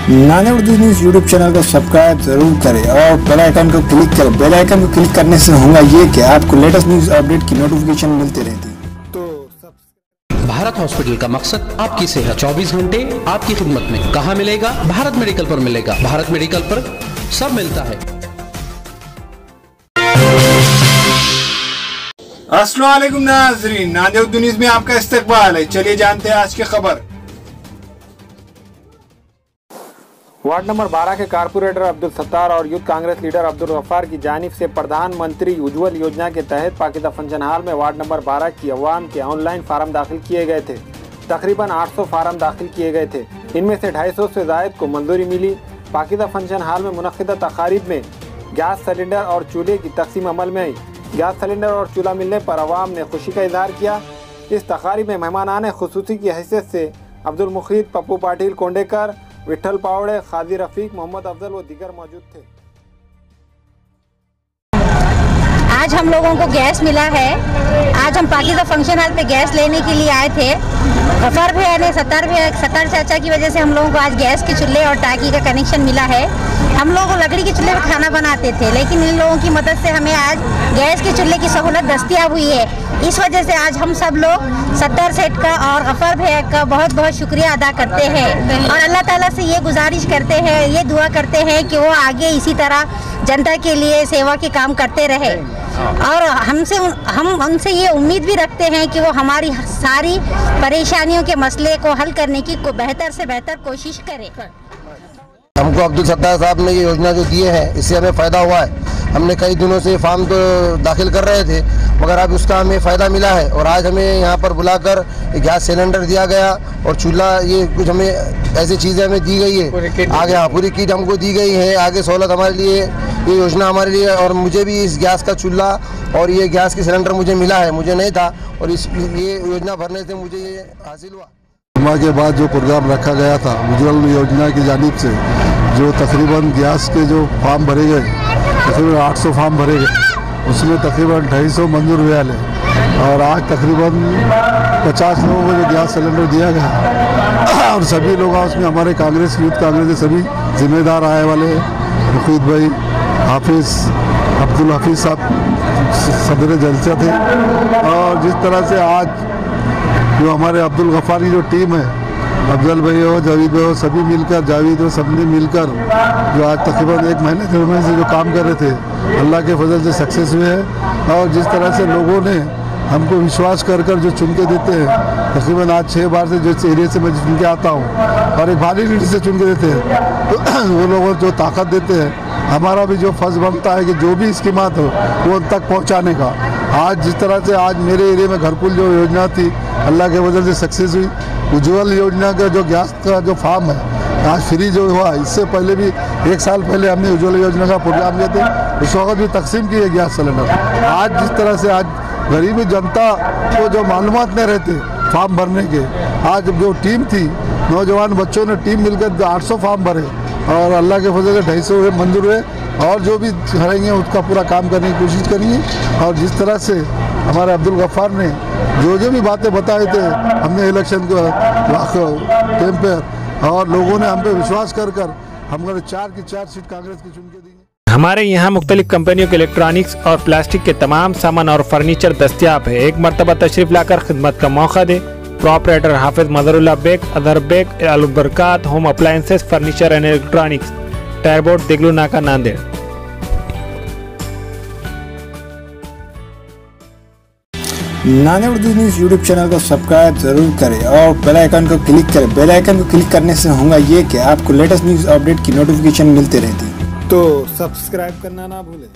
नाने Urdu news YouTube channel को subscribe जरूर करें और बेल आइकन को क्लिक करें। बेल आइकन को क्लिक करने से होगा ये कि आपको लेटेस्ट न्यूज़ अपडेट की नोटिफिकेशन मिलती रहती। तो भारत हॉस्पिटल का मकसद आपकी सेहत 24 घंटे आपकी खिदमत में। कहाँ मिलेगा? भारत मेडिकल पर मिलेगा। भारत मेडिकल पर सब मिलता है। अस्सलाम वालेकुम नाज़रीन, नाने उर्दू न्यूज़ में आपका इस्तकबाल है। चलिए जानते हैं आज की खबर। वार्ड नंबर 12 के कारपोरेटर अब्दुल सत्तार और यूथ कांग्रेस लीडर अब्दुल गफ्फार की जानिब से प्रधानमंत्री उज्ज्वल योजना के तहत पाकिस्तान फंक्शन हॉल में वार्ड नंबर 12 की अवाम के ऑनलाइन फार्म दाखिल किए गए थे। तकरीबन 800 फार्म दाखिल किए गए थे। इनमें से 250 से ज़ायद को मंजूरी मिली। पाकिस्तान फंक्शन हॉल में मुनक़िदा तक़ारीब में गैस सिलेंडर और चूल्हे की तकसीम अमल में आई। गैस सिलेंडर और चूल्हा मिलने पर अवाम ने खुशी का इजहार किया। इस तक़ारीब में मेहमानान खुसूसी की हैसियत से अब्दुल मुखीद, पप्पू पाटिल कोंडेकर, विठल पावड़े, खादी रफीक, मोहम्मद अफजल व दीगर मौजूद थे। आज हम लोगों को गैस मिला है। आज हम पाकिस्तान फंक्शन हॉल पे गैस लेने के लिए आए थे। गफ्फार भैया ने सत्तार चाचा की वजह से हम लोगों को आज गैस के चूल्हे और टाकी का कनेक्शन मिला है। हम लोग लकड़ी के चूल्हे पर खाना बनाते थे, लेकिन इन लोगों की मदद से हमें आज गैस के चूल्हे की सहूलत दस्तयाब हुई है। इस वजह से आज हम सब लोग सत्तार सेठ का और गफ्फार भैया का बहुत बहुत शुक्रिया अदा करते हैं और अल्लाह ताला से ये गुजारिश करते हैं, ये दुआ करते हैं कि वो आगे इसी तरह जनता के लिए सेवा के काम करते रहे। और हम उनसे ये उम्मीद भी रखते हैं कि वो हमारी सारी परेशानियों के मसले को हल करने की बेहतर से बेहतर कोशिश करें। हमको अब्दुल सत्तार साहब ने ये योजना जो दिए हैं, इससे हमें फ़ायदा हुआ है। हमने कई दिनों से फार्म तो दाखिल कर रहे थे, मगर अब उसका हमें फ़ायदा मिला है। और आज हमें यहाँ पर बुलाकर गैस सिलेंडर दिया गया और चूल्हा, ये कुछ हमें ऐसी चीज़ें हमें दी गई है। आगे हाँ, पूरी किट हमको दी गई है। आगे सहूलत हमारे लिए, ये योजना हमारे लिए। और मुझे भी इस गैस का चूल्हा और ये गैस की सिलेंडर मुझे मिला है, मुझे नहीं था। और ये योजना भरने से मुझे ये हासिल हुआ। जुम्मा के बाद जो प्रोग्राम रखा गया था उज्ज्वल योजना की जानिब से, जो तकरीबन गैस के जो फार्म भरे गए, तकरीबन 800 फार्म भरे गए, उसमें तकरीबन 250 मंजूर हुए हैं। और आज तकरीबन 50 लोगों को जो गैस सिलेंडर दिया गया और सभी लोग उसमें हमारे कांग्रेस, यूथ कांग्रेस के सभी जिम्मेदार आए वाले हैं। मुखीद भाई, हाफिज़, अब्दुल हफीज़ साहब सदर जलसा थे। और जिस तरह से आज जो हमारे अब्दुल गफ्फार की जो टीम है, अफजल भाई हो, जावेद भाई हो, सभी मिलकर, जावेद हो, सबने मिलकर जो आज तकरीबन 1 महीने 2 महीने से जो काम कर रहे थे, अल्लाह के फजल से सक्सेस हुए हैं। और जिस तरह से लोगों ने हमको विश्वास कर जो चुन के देते हैं, तकरीबन आज 6 बार से जिस एरिया से मैं चुन के आता हूँ और एक भारी लीड से चुन के देते हैं, तो वो लोगों जो ताकत देते हैं, हमारा भी जो फर्ज बनता है कि जो भी स्कीमात हो वो उन तक पहुँचाने का। आज जिस तरह से आज मेरे एरिया में घरकुल जो योजना थी, अल्लाह के वजह से सक्सेस हुई। उज्ज्वल योजना का जो गैस का जो फार्म है आज फ्री जो हुआ, इससे पहले भी 1 साल पहले हमने उज्ज्वल योजना का प्रोग्राम किया था, उस वक्त भी तकसीम किए गैस सिलेंडर। आज जिस तरह से आज गरीबी जनता को जो मालूमात नहीं रहते फार्म भरने के, आज जो टीम थी, नौजवान बच्चों ने टीम मिलकर 800 फार्म भरे और अल्लाह के फजल से 250 हुए मंजूर हुए। और जो भी करेंगे उसका पूरा काम करने की कोशिश करेंगे। और जिस तरह से हमारे अब्दुल गफ्फार ने जो भी बातें बताए थे, हमने इलेक्शन को टाइम पर और लोगों ने हम पे विश्वास कर हमको 4 की 4 सीट कांग्रेस की चुन के दी। हमारे यहाँ मुख्तलिफ कंपनियों के इलेक्ट्रॉनिक्स और प्लास्टिक के तमाम सामान और फर्नीचर दस्तियाब है। एक मरतबा तशरीफ लाकर खिदमत का मौका दे। Proprietor Hafiz Mazharullah Baig, Athar Baig, Al-Barkat home appliances, furniture and electronics, टायरबोर्ड, देगलू नाका, नांदेड़। नाने उर्दू न्यूज़ यूट्यूब चैनल को सब्सक्राइब जरूर करें और बेल आइकन को क्लिक करें। बेल आइकन को क्लिक करने से होगा ये कि आपको लेटेस्ट न्यूज़ अपडेट की नोटिफिकेशन मिलती रहती। तो सब्सक्राइब करना ना भूलें।